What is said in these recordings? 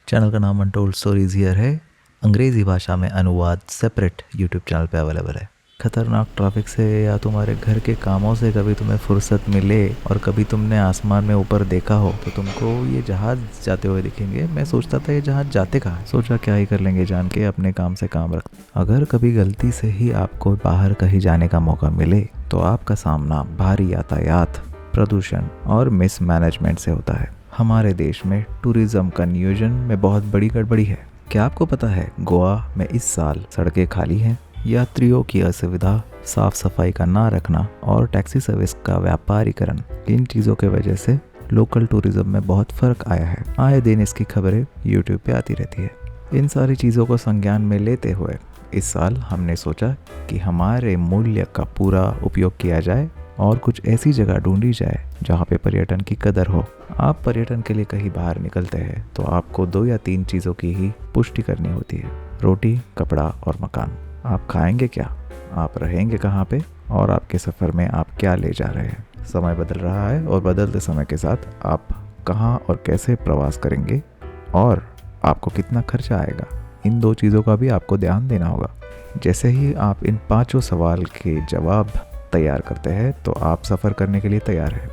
Channel का नाम untold stories here है। अंग्रेज़ी भाषा में अनुवाद सेपरेट यूट्यूब चैनल पे अवेलेबल है। खतरनाक ट्रैफिक से या तुम्हारे घर के कामों से कभी तुम्हें फुर्सत मिले और कभी तुमने आसमान में ऊपर देखा हो तो तुमको ये जहाज़ जाते हुए दिखेंगे। मैं सोचता था ये जहाज़ जाते कहाँ है? सोचा क्या ही कर लेंगे जान के, अपने काम से काम रख। अगर कभी गलती से ही आपको बाहर कहीं जाने का मौका मिले तो आपका सामना भारी यातायात, प्रदूषण और मिसमैनेजमेंट से होता है। हमारे देश में टूरिज्म का नियोजन में बहुत बड़ी गड़बड़ी है। क्या आपको पता है गोवा में इस साल सड़कें खाली हैं? यात्रियों की असुविधा, साफ सफाई का ना रखना और टैक्सी सर्विस का व्यापारीकरण, इन चीज़ों के वजह से लोकल टूरिज्म में बहुत फ़र्क आया है। आए दिन इसकी खबरें यूट्यूब पे आती रहती है। इन सारी चीज़ों को संज्ञान में लेते हुए इस साल हमने सोचा कि हमारे मूल्य का पूरा उपयोग किया जाए और कुछ ऐसी जगह ढूंढी जाए जहाँ पे पर्यटन की कदर हो। आप पर्यटन के लिए कहीं बाहर निकलते हैं तो आपको 2 या 3 चीज़ों की ही पुष्टि करनी होती है: रोटी, कपड़ा और मकान। आप खाएंगे क्या, आप रहेंगे कहाँ पे और आपके सफ़र में आप क्या ले जा रहे हैं। समय बदल रहा है और बदलते समय के साथ आप कहाँ और कैसे प्रवास करेंगे और आपको कितना खर्चा आएगा, इन 2 चीज़ों का भी आपको ध्यान देना होगा। जैसे ही आप इन 5 सवाल के जवाब तैयार करते हैं तो आप सफ़र करने के लिए तैयार हैं।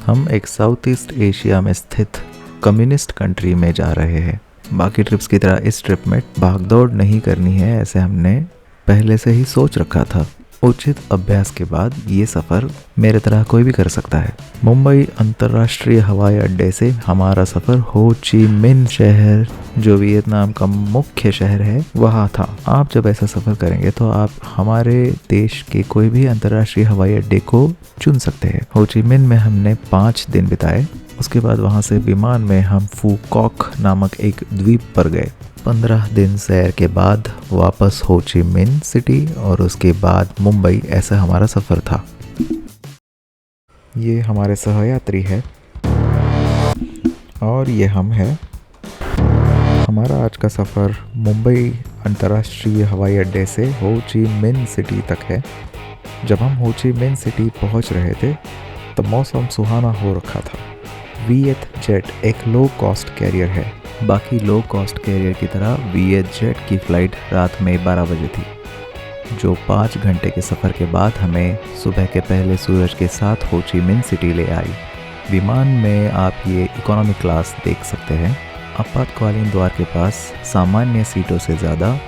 हम एक साउथ ईस्ट एशिया में स्थित कम्युनिस्ट कंट्री में जा रहे हैं। बाकी ट्रिप्स की तरह इस ट्रिप में भागदौड़ नहीं करनी है, ऐसे हमने पहले से ही सोच रखा था। उचित अभ्यास के बाद ये सफ़र मेरे तरह कोई भी कर सकता है। मुंबई अंतर्राष्ट्रीय हवाई अड्डे से हमारा सफ़र हो ची मिन शहर, जो वियतनाम का मुख्य शहर है, वहाँ था। आप जब ऐसा सफ़र करेंगे तो आप हमारे देश के कोई भी अंतर्राष्ट्रीय हवाई अड्डे को चुन सकते हैं। हो ची मिन में हमने 5 दिन बिताए। उसके बाद वहाँ से विमान में हम फूकॉक नामक एक द्वीप पर गए। 15 दिन सैर के बाद वापस हो ची मिन सिटी और उसके बाद मुंबई, ऐसा हमारा सफ़र था। ये हमारे सहयात्री है और ये हम हैं। हमारा आज का सफ़र मुंबई अंतर्राष्ट्रीय हवाई अड्डे से हो ची मिन सिटी तक है। जब हम हो ची मिन सिटी पहुंच रहे थे तो मौसम सुहाना हो रखा था। वियत जेट एक लो कॉस्ट कैरियर है। बाकी लो कॉस्ट कैरियर की तरह वियत जेट की फ़्लाइट रात में 12 बजे थी, जो 5 घंटे के सफ़र के बाद हमें सुबह के पहले सूरज के साथ हो ची मिन सिटी ले आई। विमान में आप ये इकोनॉमी क्लास देख सकते हैं। आपातकालीन द्वार के पास सामान्य सीटों से ज़्यादा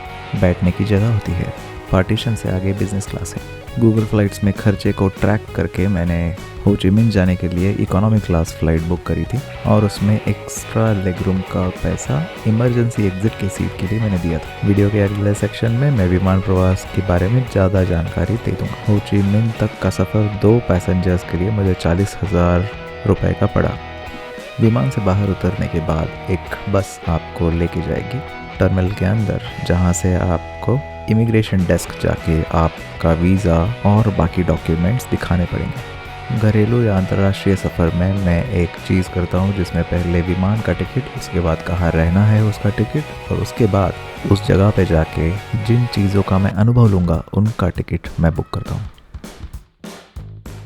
बैठने की जगह होती है। पार्टीशन से आगे बिजनेस क्लास है। गूगल फ्लाइट्स में खर्चे को ट्रैक करके मैंने हो ची मिन जाने के लिए इकोनॉमी क्लास फ़्लाइट बुक करी थी और उसमें एक्स्ट्रा लेग रूम का पैसा इमरजेंसी एग्जिट की सीट के लिए मैंने दिया था। वीडियो के अगले सेक्शन में मैं विमान प्रवास के बारे में ज़्यादा जानकारी दे दूँगा। हो ची मिन तक का सफ़र 2 पैसेंजर्स के लिए मुझे 40,000 रुपये का पड़ा। विमान से बाहर उतरने के बाद एक बस आपको लेके जाएगी टर्मिनल के अंदर, जहाँ से आपको इमिग्रेशन डेस्क जाके आपका वीज़ा और बाकी डॉक्यूमेंट्स दिखाने पड़ेंगे। घरेलू या अंतर्राष्ट्रीय सफ़र में मैं एक चीज़ करता हूँ जिसमें पहले विमान का टिकट, उसके बाद कहाँ रहना है उसका टिकट और उसके बाद उस जगह पे जाके जिन चीज़ों का मैं अनुभव लूँगा उनका टिकट मैं बुक करता हूँ।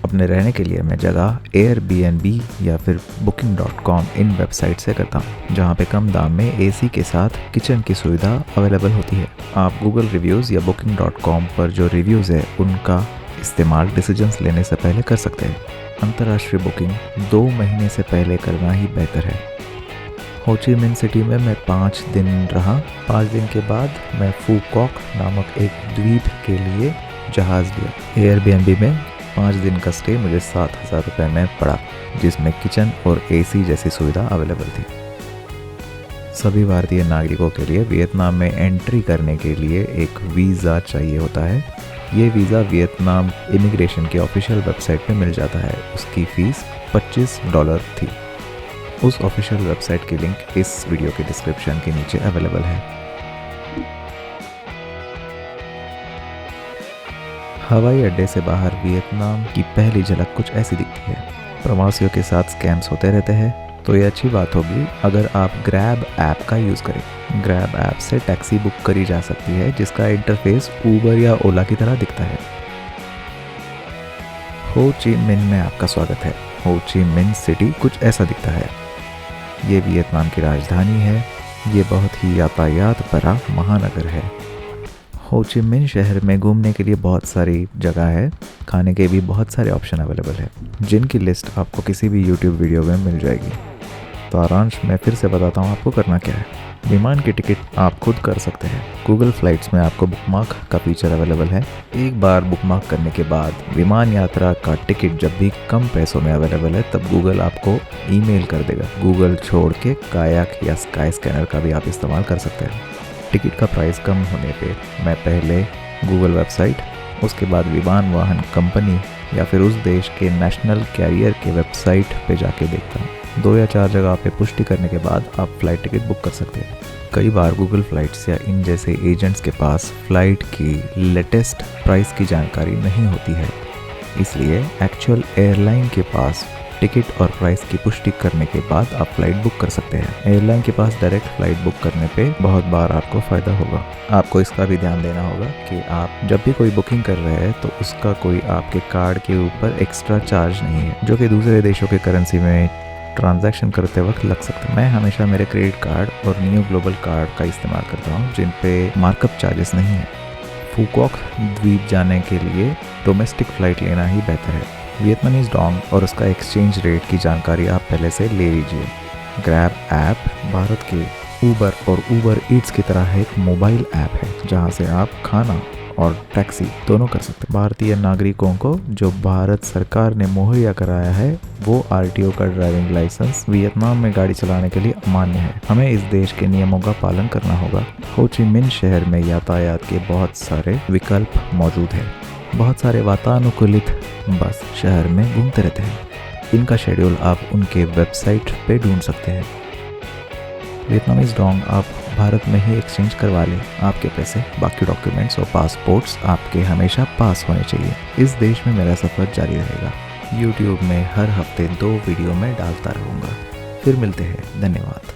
अपने रहने के लिए मैं जगह Airbnb या फिर booking.com इन वेबसाइट से करता हूँ, जहाँ पे कम दाम में एसी के साथ किचन की सुविधा अवेलेबल होती है। आप गूगल रिव्यूज़ या booking.com पर जो रिव्यूज़ है उनका इस्तेमाल डिसीजंस लेने से पहले कर सकते हैं। अंतर्राष्ट्रीय बुकिंग 2 महीने से पहले करना ही बेहतर है। हो ची मिन सिटी में मैं 5 दिन रहा। 5 दिन के बाद मैं फूकॉक नामक एक द्वीप के लिए जहाज़ लिया। Airbnb में 5 दिन का स्टे मुझे 7,000 रुपये में पड़ा, जिसमें किचन और एसी जैसी सुविधा अवेलेबल थी। सभी भारतीय नागरिकों के लिए वियतनाम में एंट्री करने के लिए एक वीज़ा चाहिए होता है। ये वीज़ा वियतनाम इमिग्रेशन के ऑफिशियल वेबसाइट पे मिल जाता है। उसकी फ़ीस $25 थी। उस ऑफिशियल वेबसाइट की लिंक इस वीडियो के डिस्क्रिप्शन के नीचे अवेलेबल है। हवाई अड्डे से बाहर वियतनाम की पहली झलक कुछ ऐसी दिखती है। प्रवासियों के साथ स्कैम्स होते रहते हैं, तो ये अच्छी बात होगी अगर आप ग्रैब ऐप का यूज़ करें। ग्रैब ऐप से टैक्सी बुक करी जा सकती है, जिसका इंटरफेस ऊबर या ओला की तरह दिखता है। हो ची मिन में आपका स्वागत है। हो ची मिन सिटी कुछ ऐसा दिखता है। ये वियतनाम की राजधानी है। ये बहुत ही यातायात भरा महानगर है। हो ची मिन्ह शहर में घूमने के लिए बहुत सारी जगह है, खाने के भी बहुत सारे ऑप्शन अवेलेबल है, जिनकी लिस्ट आपको किसी भी यूट्यूब वीडियो में मिल जाएगी। तो आरांश मैं फिर से बताता हूँ आपको करना क्या है। विमान की टिकट आप खुद कर सकते हैं। गूगल फ्लाइट्स में आपको बुकमार्क का फीचर अवेलेबल है। एक बार बुकमार्क करने के बाद विमान यात्रा का टिकट जब भी कम पैसों में अवेलेबल है तब गूगल आपको ईमेल कर देगा। गूगल छोड़ के कायाक या स्काई स्कैनर का भी आप इस्तेमाल कर सकते हैं। टिकट का प्राइस कम होने पे मैं पहले गूगल वेबसाइट, उसके बाद विमान वाहन कंपनी या फिर उस देश के नेशनल कैरियर के वेबसाइट पे जाके देखता हूँ। 2 या 4 जगह पे पुष्टि करने के बाद आप फ्लाइट टिकट बुक कर सकते हैं। कई बार गूगल फ्लाइट्स या इन जैसे एजेंट्स के पास फ्लाइट की लेटेस्ट प्राइस की जानकारी नहीं होती है, इसलिए एक्चुअल एयरलाइन के पास टिकट और प्राइस की पुष्टि करने के बाद आप फ्लाइट बुक कर सकते हैं। एयरलाइन के पास डायरेक्ट फ्लाइट बुक करने पे बहुत बार आपको फ़ायदा होगा। आपको इसका भी ध्यान देना होगा कि आप जब भी कोई बुकिंग कर रहे हैं तो उसका कोई आपके कार्ड के ऊपर एक्स्ट्रा चार्ज नहीं है, जो कि दूसरे देशों के करेंसी में ट्रांजैक्शन करते वक्त लग सकता है। मैं हमेशा मेरे क्रेडिट कार्ड और न्यू ग्लोबल कार्ड का इस्तेमाल करता हूँ, जिन पे मार्कअप चार्जेस नहीं है। फूकॉक द्वीप जाने के लिए डोमेस्टिक फ़्लाइट लेना ही बेहतर है। वियतनामीज डोंग और उसका एक्सचेंज रेट की जानकारी आप पहले से ले लीजिए। ग्रैब ऐप भारत के ऊबर और ऊबर ईट्स की तरह एक मोबाइल ऐप है, जहां से आप खाना और टैक्सी दोनों कर सकते हैं। भारतीय नागरिकों को जो भारत सरकार ने मुहैया कराया है वो आरटीओ का ड्राइविंग लाइसेंस वियतनाम में गाड़ी चलाने के लिए अमान्य है। हमें इस देश के नियमों का पालन करना होगा। हो ची मिन्ह शहर में यातायात के बहुत सारे विकल्प मौजूद है। बहुत सारे वातानुकूलित बस शहर में घूमते रहते हैं। इनका शेड्यूल आप उनके वेबसाइट पे ढूंढ सकते हैं। वियतनामीज डोंग आप भारत में ही एक्सचेंज करवा लें। आपके पैसे, बाकी डॉक्यूमेंट्स और पासपोर्ट्स आपके हमेशा पास होने चाहिए। इस देश में मेरा सफ़र जारी रहेगा। यूट्यूब में हर हफ्ते 2 वीडियो में डालता रहूँगा। फिर मिलते हैं। धन्यवाद।